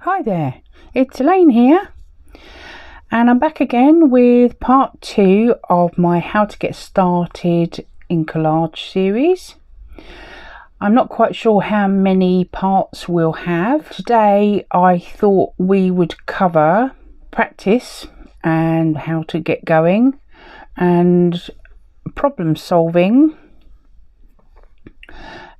Hi there, it's Elaine here, and I'm back again with part 2 of my How to Get Started in Collage series. I'm not quite sure how many parts we'll have. Today I thought we would cover practice and how to get going, and problem solving,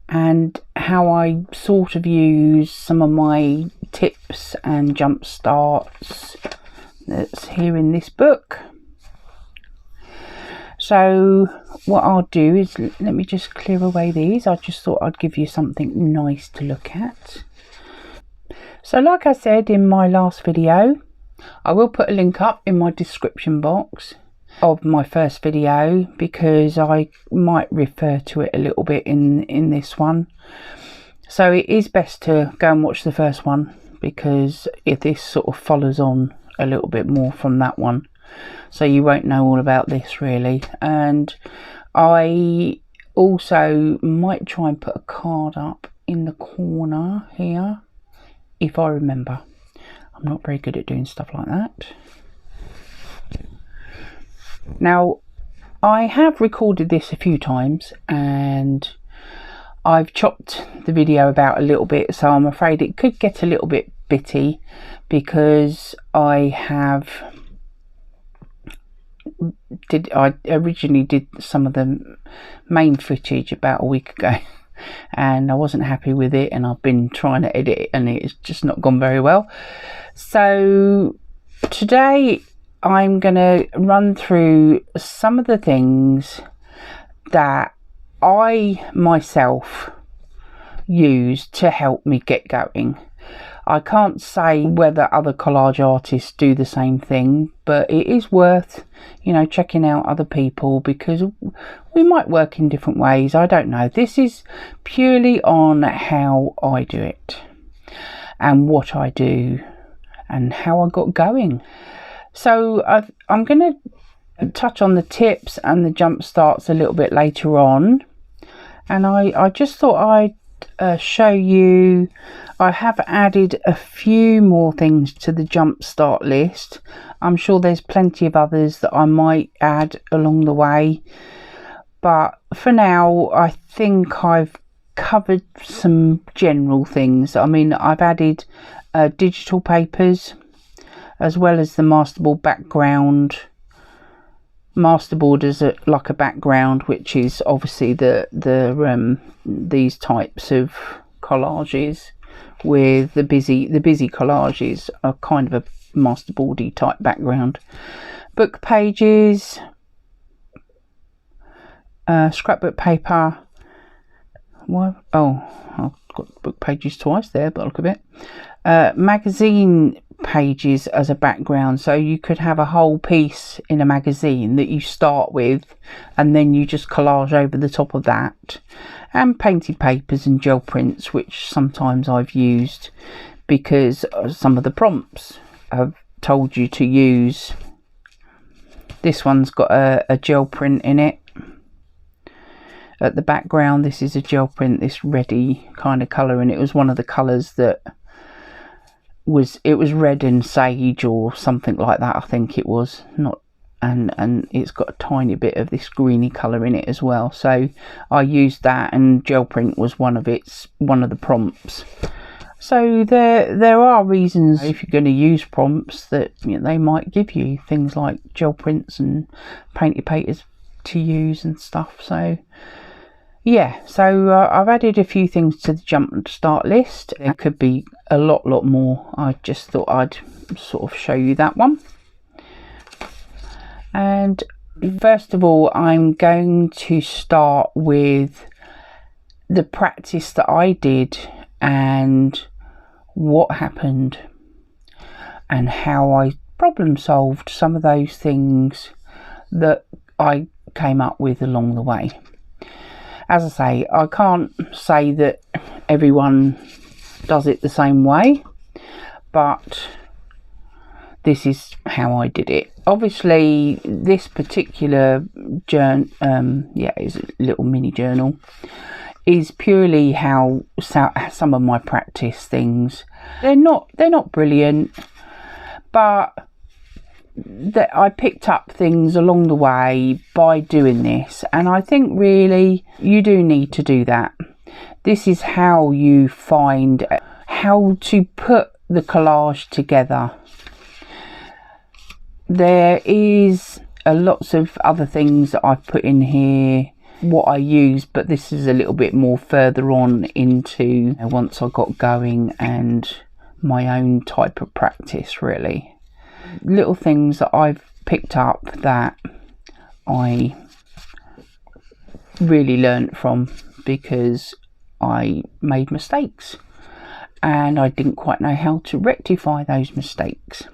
and how I sort of use some of my tips and jump starts that's here in this book. So what I'll do is, let me just clear away these. I just thought I'd give you something nice to look at. So like I said in my last video, I will put a link up in my description box of my first video, because I might refer to it a little bit in this one. So it is best to go and watch the first one, because this sort of follows on a little bit more from that one, so you won't know all about this really. And I also might try and put a card up in the corner here if I remember. I'm not very good at doing stuff like that. Now, I have recorded this a few times and I've chopped the video about a little bit, so I'm afraid it could get a little bit bitty, because I originally did some of the main footage about a week ago and I wasn't happy with it, and I've been trying to edit it and it's just not gone very well. So today I'm going to run through some of the things that I myself use to help me get going. I can't say whether other collage artists do the same thing, but it is worth, checking out other people, because we might work in different ways. I don't know. This is purely on how I do it and what I do and how I got going. So I'm going to touch on the tips and the jump starts a little bit later on, and I just thought I'd show you. I have added a few more things to the jump start list. I'm sure there's plenty of others that I might add along the way, but for now I think I've covered some general things. I mean, I've added digital papers, as well as the Masterboard background. Masterboard is like a background, which is obviously these types of collages, with the busy collages are kind of a masterboardy type background. Book pages, scrapbook paper. I've got book pages twice there, but look a bit. Magazine pages as a background, so you could have a whole piece in a magazine that you start with and then you just collage over the top of that. And painted papers and gel prints, which sometimes I've used because some of the prompts have told you to use. This one's got a gel print in it at the background. This is a gel print, this reddy kind of colour, and it was one of the colours that was red and sage or something like that, I think it was. Not and it's got a tiny bit of this greeny colour in it as well, so I used that, and gel print was one of the prompts. So there are reasons, if you're going to use prompts, that they might give you things like gel prints and painted papers to use and stuff. So yeah, so I've added a few things to the jump start list. There could be a lot more. I just thought I'd sort of show you that one. And first of all, I'm going to start with the practice that I did and what happened and how I problem solved some of those things that I came up with along the way. As I say, I can't say that everyone does it the same way, but this is how I did it. Obviously, this particular journal, is a little mini journal. is purely how some of my practice things, they're not brilliant, but that I picked up things along the way by doing this, and I think really you do need to do that. This is how you find how to put the collage together. There is lots of other things that I've put in here, what I use, but this is a little bit more further on into once I got going and my own type of practice, really. Little things that I've picked up that I really learnt from because I made mistakes and I didn't quite know how to rectify those mistakes.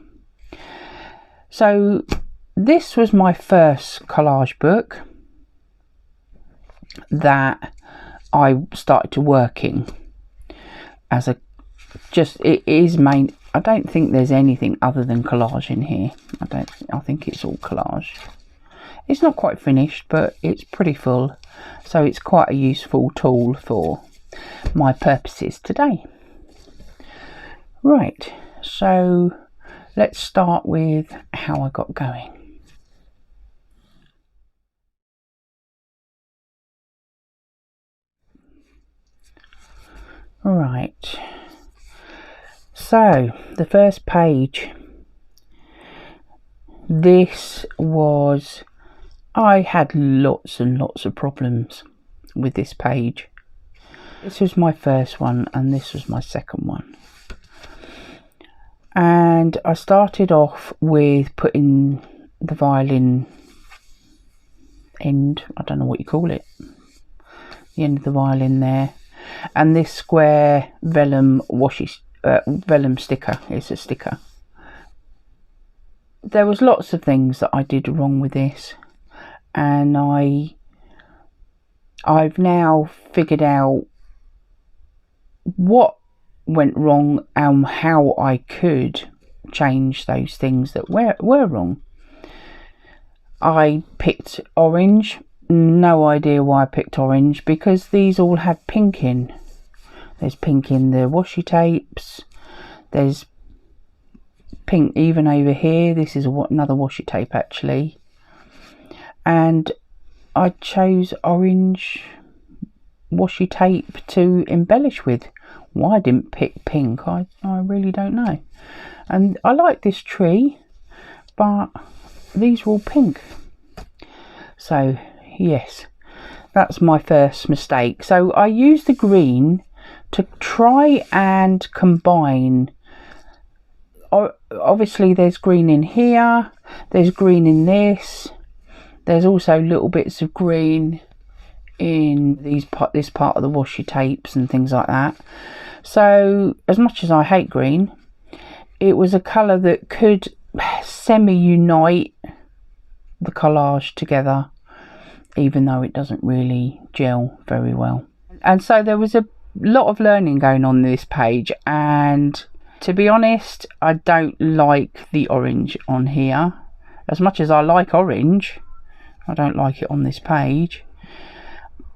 So this was my first collage book that I started to work in as a it is main. I don't think there's anything other than collage in here. I think it's all collage. It's not quite finished, but it's pretty full, so it's quite a useful tool for my purposes today. Right, so let's start with how I got going. Right, so the first page, this was, I had lots and lots of problems with this page. This was my first one and this was my second one. And I started off with putting the violin end, I don't know what you call it, the end of the violin there, and this square vellum washi vellum sticker. It's a sticker. There was lots of things that I did wrong with this, and I've now figured out what went wrong and how I could change those things that were wrong. I picked orange. No idea why I picked orange, because these all had pink in. There's pink in the washi tapes. There's pink even over here. This is another washi tape actually. And I chose orange washi tape to embellish with. Why I didn't pick pink, I really don't know. And I like this tree, but these were all pink. So yes, that's my first mistake. So I used the green to try and combine. Obviously there's green in here, there's green in this, there's also little bits of green in this part of the washi tapes and things like that. So as much as I hate green, it was a colour that could semi-unite the collage together, even though it doesn't really gel very well. And so there was a lot of learning going on this page, and to be honest, I don't like the orange on here. As much as I like orange, I don't like it on this page.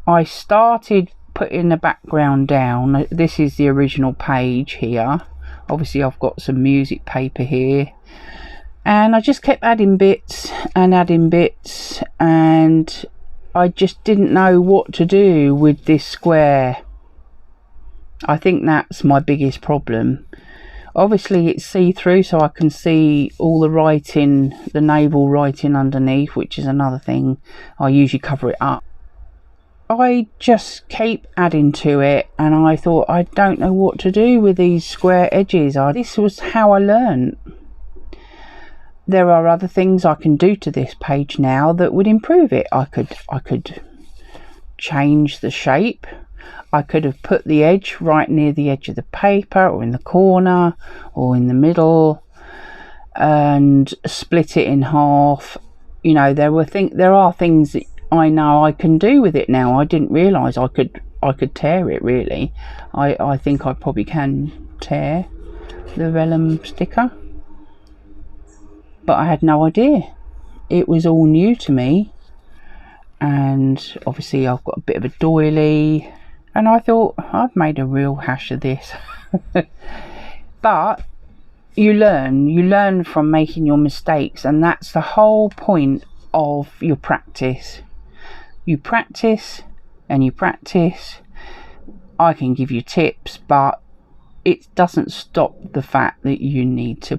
I started putting the background down. This is the original page here. Obviously I've got some music paper here, and I just kept adding bits and adding bits, and I just didn't know what to do with this square. I think that's my biggest problem. Obviously it's see-through, so I can see all the writing, the naval writing underneath, which is another thing. I usually cover it up. I just keep adding to it, and I thought, I don't know what to do with these square edges. This was how I learned. There are other things I can do to this page now that would improve it. I could change the shape. I could have put the edge right near the edge of the paper, or in the corner, or in the middle, and split it in half. You know, there are things that I know I can do with it now. I didn't realise I could tear it, really. I think I probably can tear the vellum sticker, but I had no idea. It was all new to me, and obviously I've got a bit of a doily, And I thought, I've made a real hash of this. But you learn from making your mistakes, and that's the whole point of your practice. You practice and you practice. I can give you tips, but it doesn't stop the fact that you need to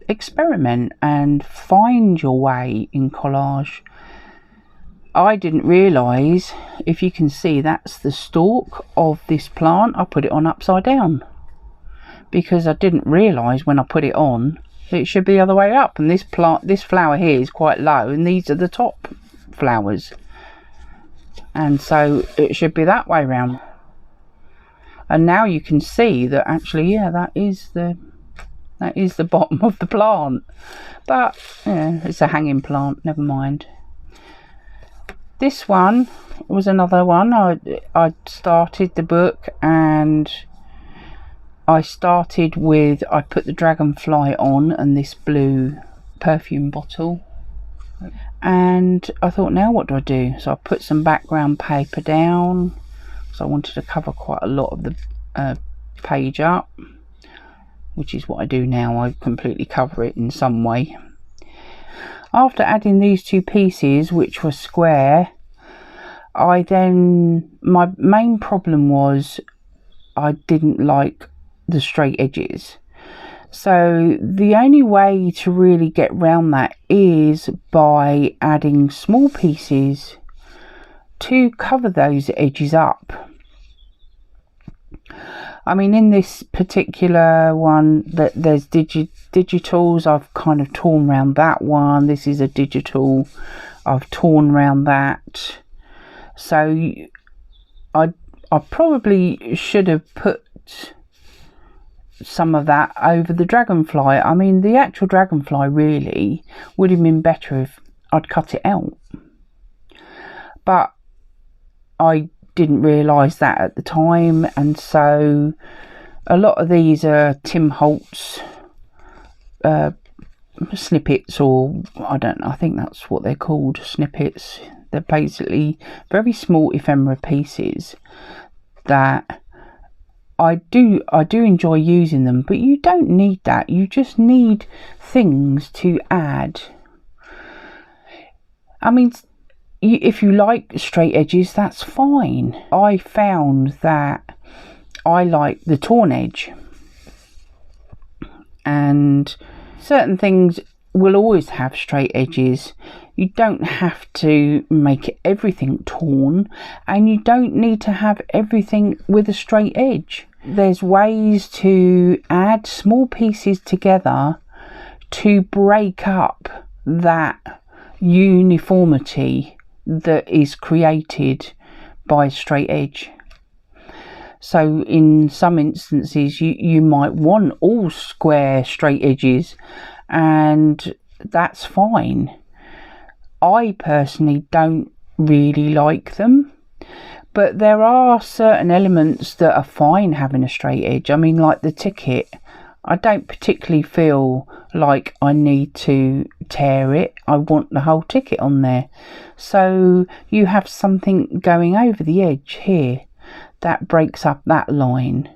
experiment and find your way in collage. I didn't realise, if you can see, that's the stalk of this plant. I put it on upside down because I didn't realise when I put it on that it should be the other way up, and this flower here is quite low and these are the top flowers, and so it should be that way round. And now you can see that actually, yeah, that is the bottom of the plant, but yeah, it's a hanging plant, never mind. This one was another one. I started the book, and I put the dragonfly on and this blue perfume bottle, and I thought, now what do I do? So I put some background paper down, so I wanted to cover quite a lot of the page up, which is what I do now. I completely cover it in some way. After adding these two pieces, which were square, my main problem was I didn't like the straight edges. So the only way to really get around that is by adding small pieces to cover those edges up. I mean, in this particular one, that there's digitals, I've kind of torn around that one. This is a digital, I've torn around that. So I probably should have put some of that over the dragonfly. I mean, the actual dragonfly really would have been better if I'd cut it out, but I didn't realise that at the time, and so a lot of these are Tim Holtz snippets, or I don't know, I think that's what they're called, snippets. They're basically very small ephemera pieces that I do enjoy using them, but you don't need that. You just need things to add. I mean, if you like straight edges, that's fine. I found that I like the torn edge, and certain things will always have straight edges. You don't have to make everything torn, and you don't need to have everything with a straight edge. There's ways to add small pieces together to break up that uniformity that is created by a straight edge. So in some instances you might want all square straight edges, and that's fine. I personally don't really like them, but there are certain elements that are fine having a straight edge. I mean, like the ticket, I don't particularly feel like I need to tear it. I want the whole ticket on there. So you have something going over the edge here that breaks up that line.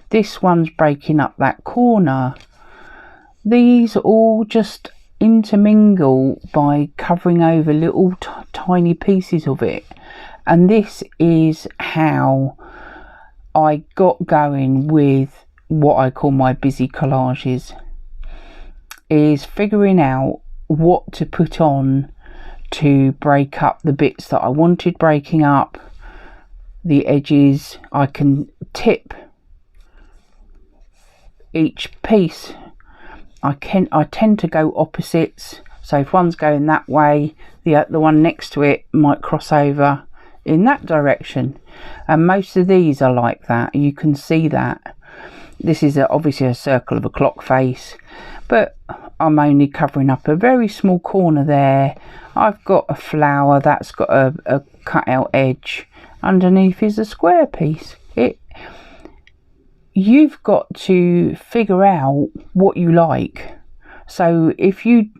This one's breaking up that corner. These all just intermingle by covering over little tiny pieces of it, and this is how I got going with what I call my busy collages, is figuring out what to put on to break up the bits that I wanted breaking up, the edges. I can tip each piece. I tend to go opposites, so if one's going that way, the one next to it might cross over in that direction, and most of these are like that. You can see that this is obviously a circle of a clock face, but I'm only covering up a very small corner there. I've got a flower that's got a cut out edge. Underneath is a square piece. You've got to figure out what you like. So if you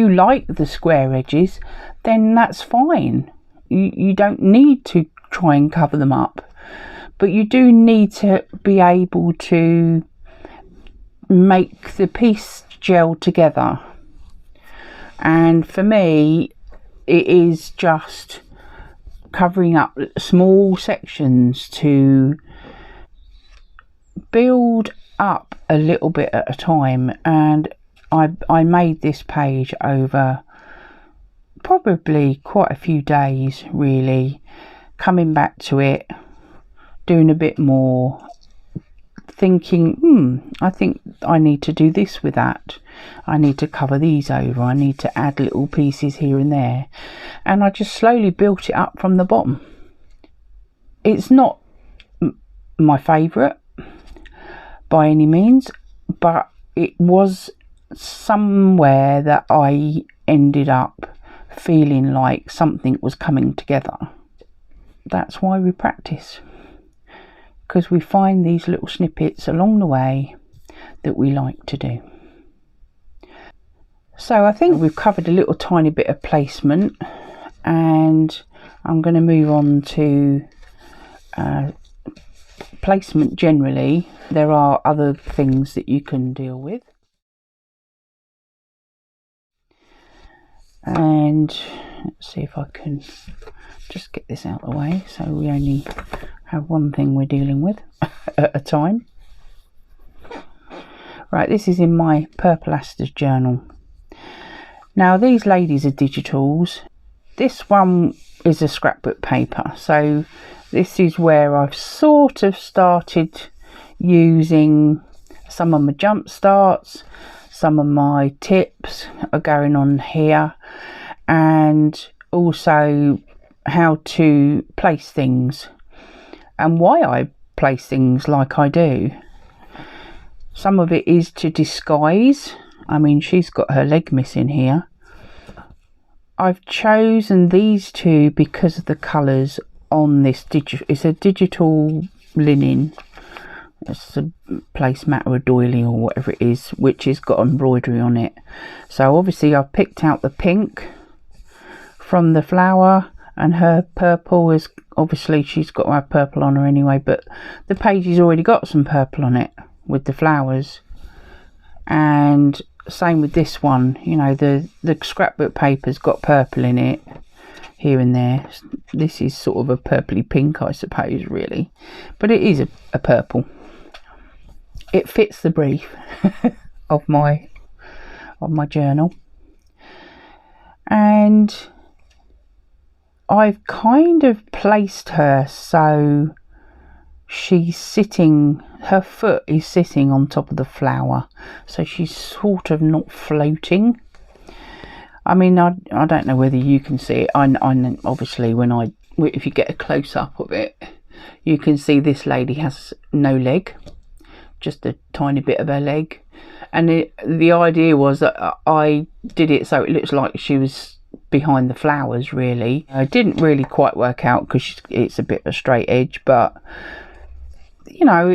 like the square edges, then that's fine. You don't need to try and cover them up. but you do need to be able to make the piece gel together. And for me, it is just covering up small sections to build up a little bit at a time. And I made this page over probably quite a few days, really, coming back to it, doing a bit more, thinking, I think I need to do this with that, I need to cover these over, I need to add little pieces here and there, and I just slowly built it up from the bottom. It's not my favourite by any means, but it was somewhere that I ended up feeling like something was coming together. That's why we practice, because we find these little snippets along the way that we like to do. So I think we've covered a little tiny bit of placement, and I'm going to move on to placement generally. There are other things that you can deal with. And let's see if I can just get this out of the way so we only have one thing we're dealing with at a time. Right, this is in my Purple Asters journal. Now these ladies are digitals. This one is a scrapbook paper, so this is where I've sort of started using some of my jump starts, some of my tips are going on here, and also how to place things and why I place things like I do. Some of it is to disguise. I mean, she's got her leg missing here. I've chosen these two because of the colours on this digital. It's a digital linen. It's a placemat or a doily or whatever it is, which has got embroidery on it. So obviously I've picked out the pink from the flower, and her purple is, obviously she's got to have purple on her anyway, but the page has already got some purple on it with the flowers. And same with this one, you know, the scrapbook paper's got purple in it here and there. This is sort of a purpley pink, I suppose, really, but it is a purple. It fits the brief of my journal. And I've kind of placed her so she's sitting, her foot is sitting on top of the flower, so she's sort of not floating. I mean, I don't know whether you can see it. I obviously, if you get a close up of it, you can see this lady has no leg, just a tiny bit of her leg. And the idea was that I did it so it looks like she was behind the flowers, really. It didn't really quite work out because it's a bit of a straight edge, but you know,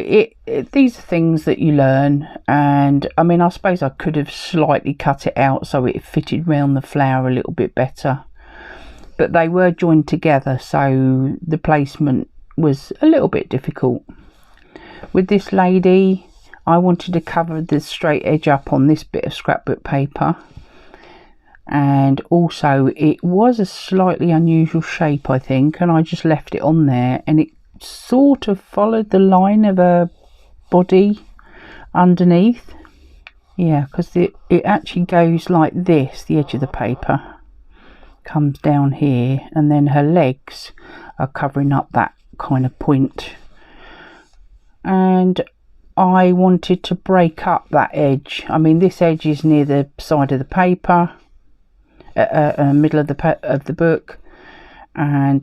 these are things that you learn. And I mean, I suppose I could have slightly cut it out so it fitted round the flower a little bit better, but they were joined together, so the placement was a little bit difficult. With this lady, I wanted to cover the straight edge up on this bit of scrapbook paper, and also it was a slightly unusual shape, I think, and I just left it on there, and it sort of followed the line of her body underneath. Yeah, because it actually goes like this. The edge of the paper comes down here, and then her legs are covering up that kind of point. And I wanted to break up that edge. I mean, this edge is near the side of the paper, middle of the book, and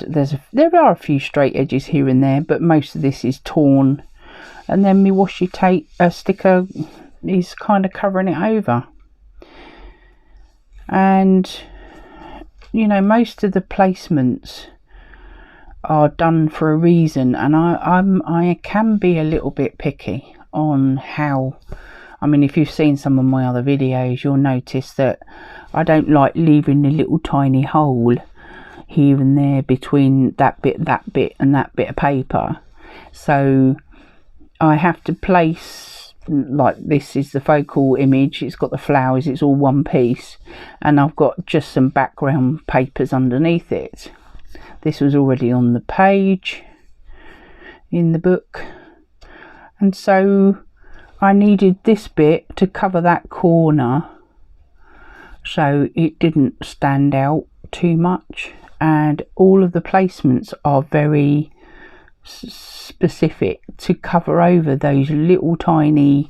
there are a few straight edges here and there, but most of this is torn. And then my washi tape sticker is kind of covering it over. And you know, most of the placements are done for a reason, and I can be a little bit picky on how. I mean, if you've seen some of my other videos, you'll notice that I don't like leaving a little tiny hole here and there between that bit and that bit of paper. So I have to place, like this is the focal image, it's got the flowers, it's all one piece, and I've got just some background papers underneath it. This was already on the page in the book, and so I needed this bit to cover that corner so it didn't stand out too much, and all of the placements are very specific to cover over those little tiny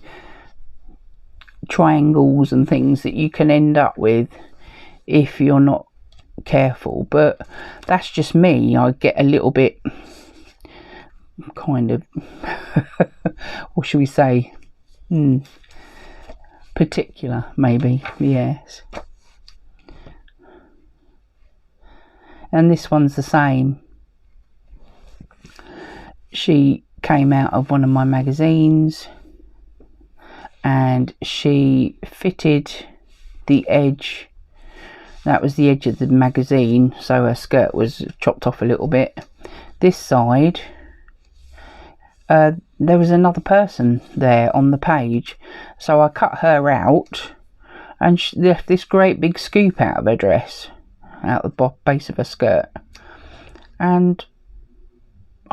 triangles and things that you can end up with if you're not careful. But that's just me. I get a little bit kind of what should we say, particular maybe, yes. And this one's the same. She came out of one of my magazines and she fitted the edge, that was the edge of the magazine, so her skirt was chopped off a little bit. This side, there was another person there on the page, so I cut her out and she left this great big scoop out of her dress, out the base of her skirt, and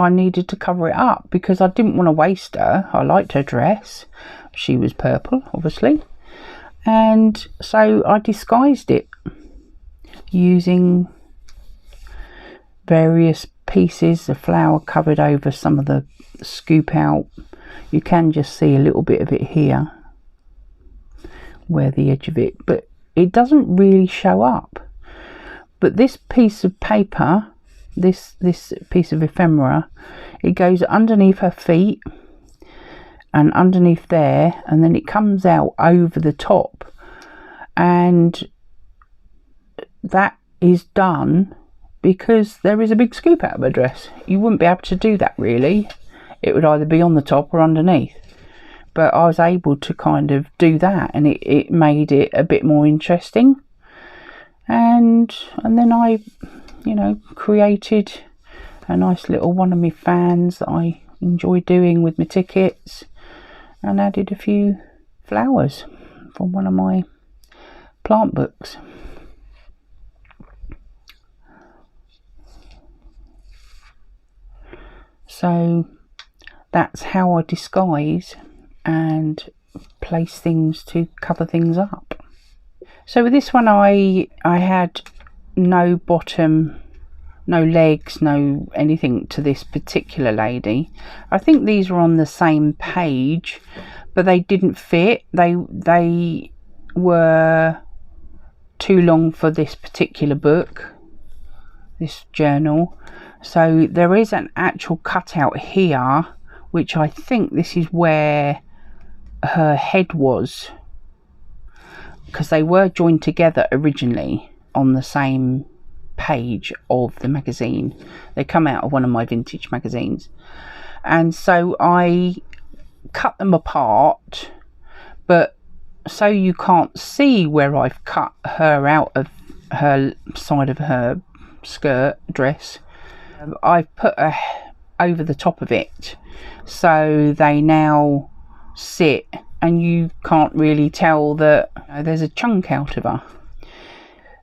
I needed to cover it up because I didn't want to waste her. I liked her dress. She was purple, obviously. And so I disguised it using various pieces. The flower covered over some of the scoop out. You can just see a little bit of it here, where the edge of it, but it doesn't really show up. But this piece of paper, this piece of ephemera, it goes underneath her feet and underneath there, and then it comes out over the top, and that is done because there is a big scoop out of her dress. You wouldn't be able to do that really. It would either be on the top or underneath, but I was able to kind of do that, and it made it a bit more interesting. And then I, you know, created a nice little one of my fans that I enjoy doing with my tickets, and added a few flowers from one of my plant books. So that's how I disguise and place things to cover things up. So with this one I had no bottom, no legs, no anything to this particular lady. I think these were on the same page, but they didn't fit. They were too long for this particular book, this journal. So there is an actual cutout here, which I think this is where her head was, because they were joined together originally on the same page of the magazine. They come out of one of my vintage magazines, and so I cut them apart, but so you can't see where I've cut her out of her side of her skirt dress, I've put her over the top of it, so they now sit and you can't really tell that there's a chunk out of her.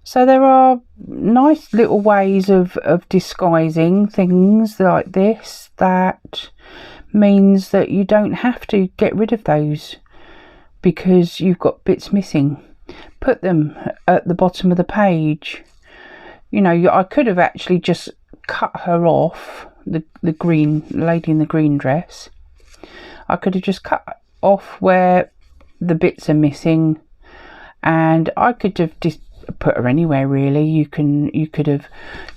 So there are nice little ways of disguising things like this that means that you don't have to get rid of those because you've got bits missing. Put them at the bottom of the page. You know, I could have actually just cut her off, the green lady in the green dress. I could have just cut off where the bits are missing, and I could have just put her anywhere really. You could have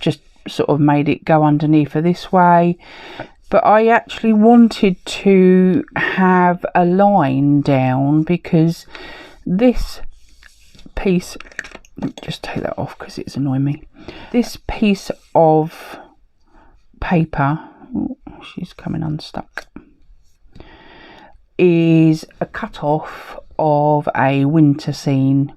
just sort of made it go underneath her this way, but I actually wanted to have a line down because this piece, just take that off because it's annoying me. This piece of paper, oh, she's coming unstuck, is a cut off of a winter scene,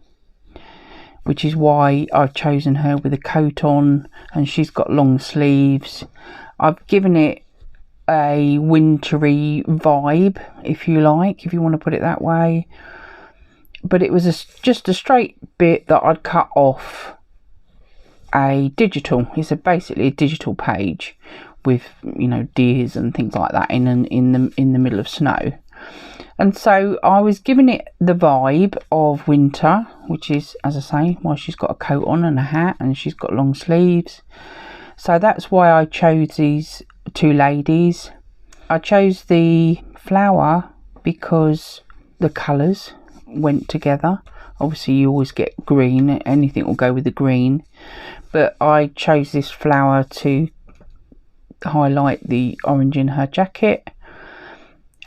which is why I've chosen her with a coat on, and she's got long sleeves. I've given it a wintry vibe, if you like, if you want to put it that way. But it was just a straight bit that I'd cut off a digital. It's basically a digital page with, you know, deers and things like that in the middle of snow. And so I was giving it the vibe of winter, which is, as I say, why she's got a coat on and a hat and she's got long sleeves. So that's why I chose these two ladies. I chose the flower because the colours went together. Obviously you always get green, anything will go with the green, but I chose this flower to highlight the orange in her jacket.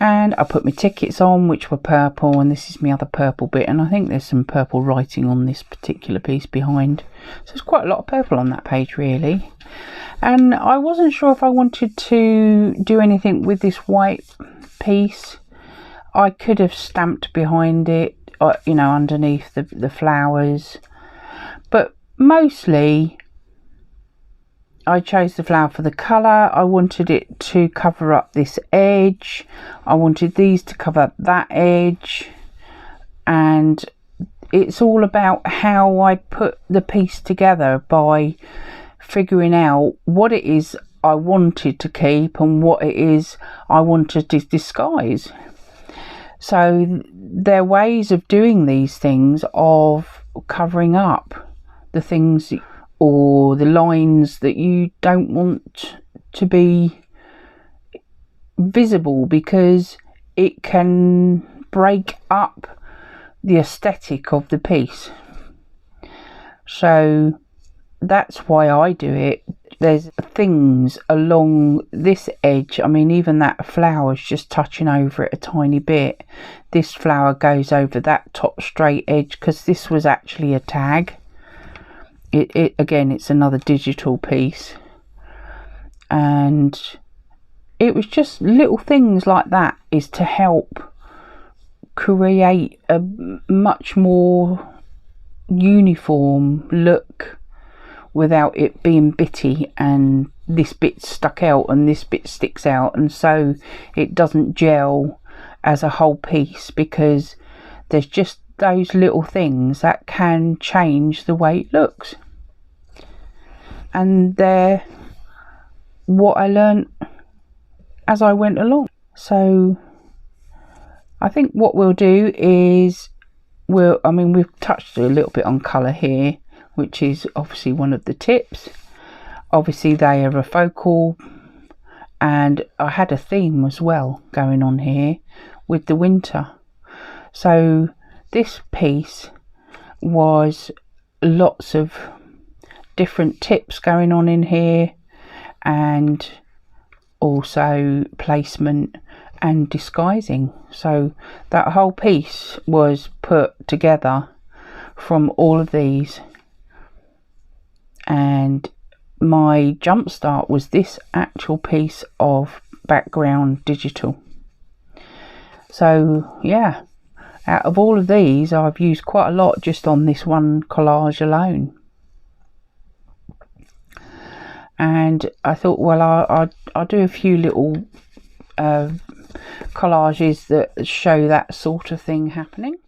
And I put my tickets on, which were purple, and this is my other purple bit, and I think there's some purple writing on this particular piece behind, so there's quite a lot of purple on that page really. And I wasn't sure if I wanted to do anything with this white piece. I could have stamped behind it, you know, underneath the flowers, but mostly I chose the flower for the colour. I wanted it to cover up this edge. I wanted these to cover up that edge. And it's all about how I put the piece together by figuring out what it is I wanted to keep and what it is I wanted to disguise. So there are ways of doing these things, of covering up the things or the lines that you don't want to be visible, because it can break up the aesthetic of the piece. So that's why I do it. There's things along this edge, I mean, even that flower's just touching over it a tiny bit. This flower goes over that top straight edge because this was actually a tag. It again, it's another digital piece, and it was just little things like that is to help create a much more uniform look without it being bitty and this bit stuck out and this bit sticks out, and so it doesn't gel as a whole piece, because there's just those little things that can change the way it looks. And they're what I learned as I went along. So I think what we'll do is we've touched a little bit on colour here, which is obviously one of the tips. Obviously they are a focal, and I had a theme as well going on here with the winter. So this piece was lots of different tips going on in here, and also placement and disguising. So that whole piece was put together from all of these, and my jump start was this actual piece of background digital. So yeah, out of all of these I've used quite a lot just on this one collage alone. And I thought, well, I'll do a few little collages that show that sort of thing happening.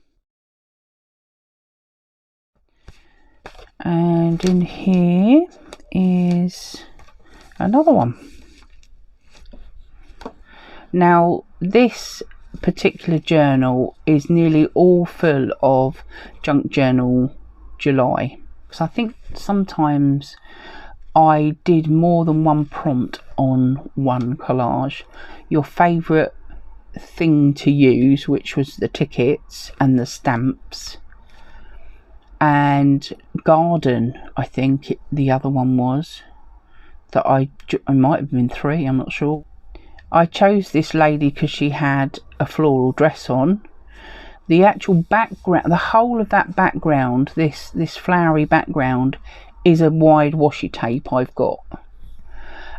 And in here is another one. Now this particular journal is nearly all full of Junk Journal July, because I think sometimes I did more than one prompt on one collage. Your favourite thing to use, which was the tickets and the stamps, and garden, I think the other one was, that I might have been 3, I'm not sure. I chose this lady because she had a floral dress on. The actual background, the whole of that background, this flowery background, is a wide washi tape I've got,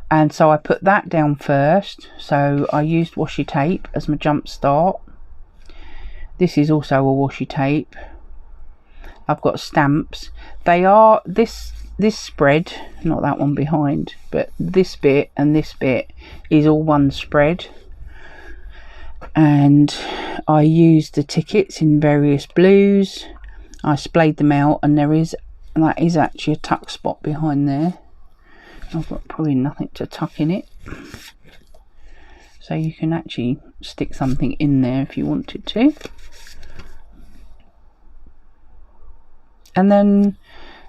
and so I put that down first. So I used washi tape as my jump start. This is also a washi tape. I've got stamps. They are, this this spread, not that one behind, but this bit and this bit is all one spread. And I used the tickets in various blues. I splayed them out, and that is actually a tuck spot behind there. I've got probably nothing to tuck in it, so you can actually stick something in there if you wanted to. And then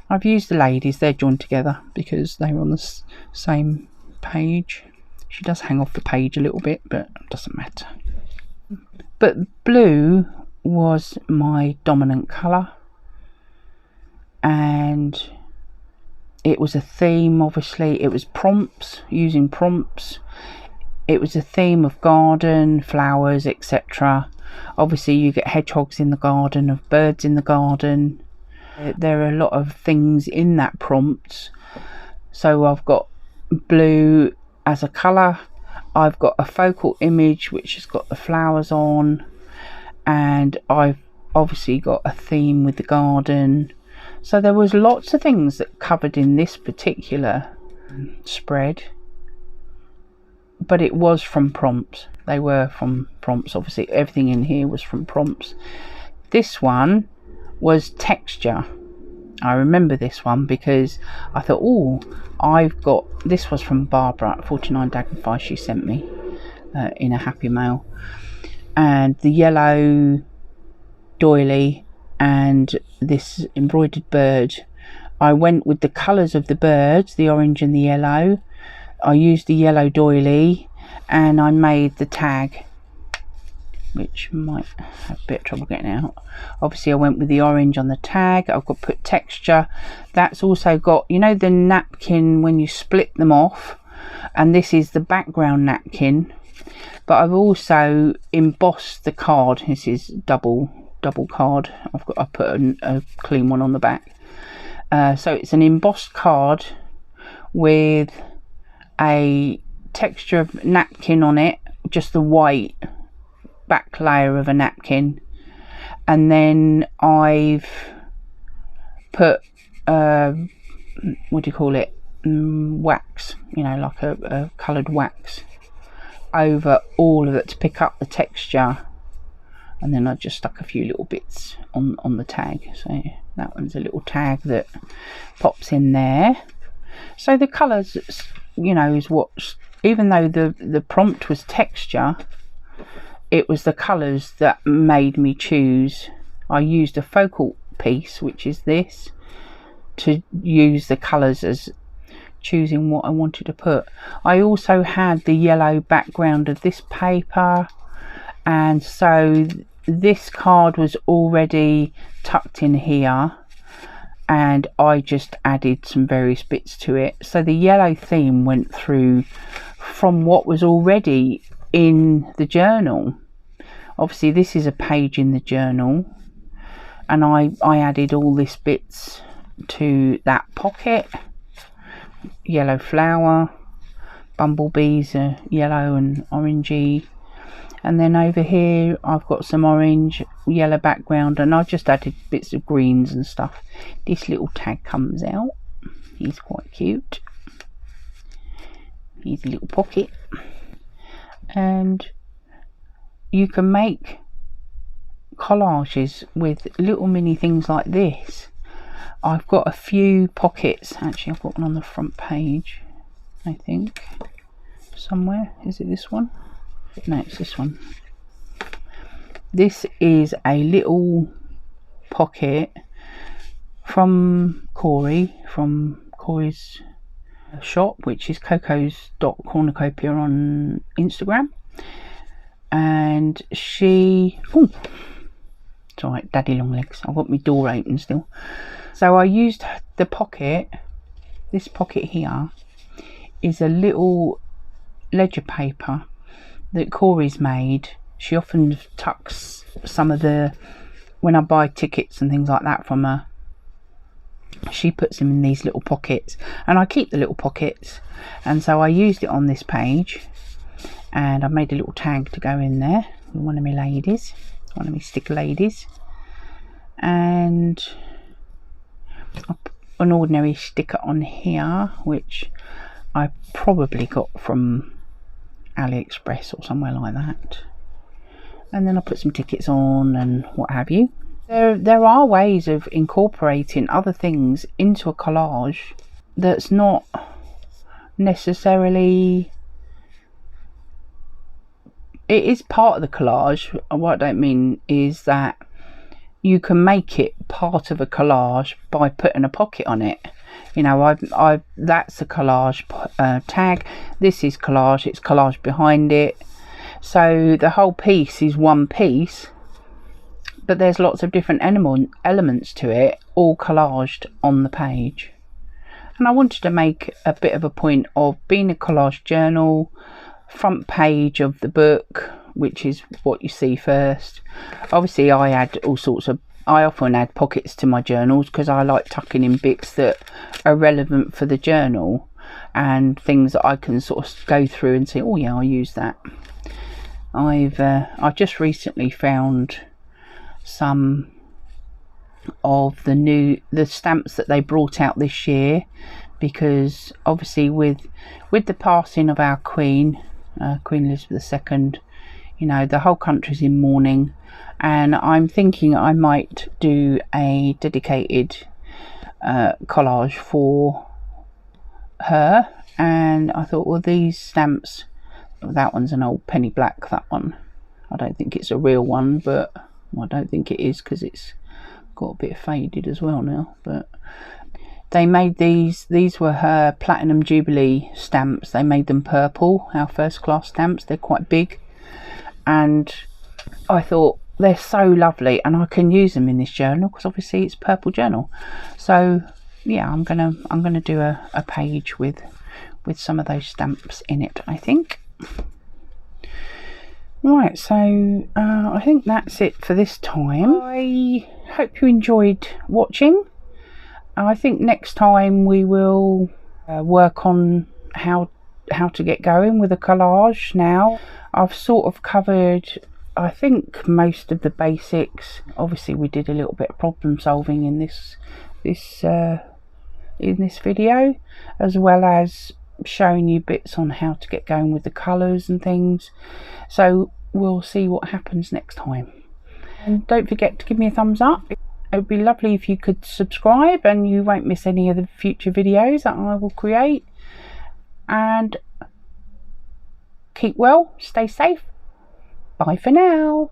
I've used the ladies, they're joined together because they were on the same page. She does hang off the page a little bit, but it doesn't matter. But blue was my dominant colour, and it was a theme. Obviously it was prompts, using prompts. It was a theme of garden, flowers, etc. Obviously you get hedgehogs in the garden, of birds in the garden. There are a lot of things in that prompt. So I've got blue as a colour, I've got a focal image which has got the flowers on, and I've obviously got a theme with the garden. So there was lots of things that covered in this particular spread, but it was from prompts. They were from prompts. Obviously everything in here was from prompts. This one was texture. I remember this one because I thought, oh, I've got, this was from Barbara 49 Dragonfly, she sent me in a happy mail, and the yellow doily and this embroidered bird. I went with the colours of the birds, the orange and the yellow. I used the yellow doily and I made the tag, which might have a bit of trouble getting out. Obviously I went with the orange on the tag. I've got put texture. That's also got, you know, the napkin when you split them off, and this is the background napkin, but I've also embossed the card. This is double card. I put a clean one on the back, so it's an embossed card with a texture of napkin on it, just the white back layer of a napkin, and then I've put what do you call it, wax, you know, like a coloured wax over all of it to pick up the texture, and then I just stuck a few little bits on the tag. So that one's a little tag that pops in there. So the colours, you know, is what, even though the prompt was texture, it was the colours that made me choose. I used a focal piece, which is this, to use the colours as choosing what I wanted to put. I also had the yellow background of this paper, and so this card was already tucked in here, and I just added some various bits to it. So the yellow theme went through from what was already in the journal. Obviously this is a page in the journal, and I added all these bits to that pocket. Yellow flower, bumblebees are yellow and orangey, and then over here I've got some orange, yellow background, and I just added bits of greens and stuff. This little tag comes out. He's quite cute. He's a little pocket, and you can make collages with little mini things like this. I've got a few pockets. Actually, I've got one on the front page, I think, somewhere. Is it this one? No, it's this one. This is a little pocket from Corey, from Corey's shop, which is cocos.cornucopia on Instagram. And she, oh, it's alright, daddy long legs, I've got my door open still. So I used the pocket. This pocket here is a little ledger paper that Corey's made. She often tucks some of the, when I buy tickets and things like that from her, she puts them in these little pockets, and I keep the little pockets. And so I used it on this page, and I made a little tag to go in there with one of my ladies, one of my sticker ladies, and an ordinary sticker on here, which I probably got from AliExpress or somewhere like that, and then I'll put some tickets on and what have you. There are ways of incorporating other things into a collage that's not necessarily, it is part of the collage. What I don't mean is that you can make it part of a collage by putting a pocket on it. You know, that's a collage tag. This is collage, it's collage behind it. So the whole piece is one piece, but there's lots of different elements to it, all collaged on the page. And I wanted to make a bit of a point of being a collage journal, front page of the book, which is what you see first. Obviously I add all sorts of, I often add pockets to my journals because I like tucking in bits that are relevant for the journal and things that I can sort of go through and say, oh yeah, I'll use that. I've just recently found some of the stamps that they brought out this year, because obviously with the passing of our Queen Elizabeth II, you know, the whole country's in mourning, and I'm thinking I might do a dedicated collage for her. And I thought, well, these stamps, that one's an old penny black, that one. I don't think it's a real one, but well, I don't think it is because it's got a bit faded as well now. But they made these were her Platinum Jubilee stamps. They made them purple, our first class stamps. They're quite big, and I thought they're so lovely, and I can use them in this journal because obviously it's purple journal. So yeah, I'm gonna do a page with some of those stamps in it, I think. Right, so I think that's it for this time. I hope you enjoyed watching. I think next time we will work on how to get going with a collage. Now I've sort of covered, I think, most of the basics. Obviously we did a little bit of problem solving in this video, as well as showing you bits on how to get going with the colours and things. So we'll see what happens next time. And don't forget to give me a thumbs up. It would be lovely if you could subscribe, and you won't miss any of the future videos that I will create. And keep well, stay safe. Bye for now.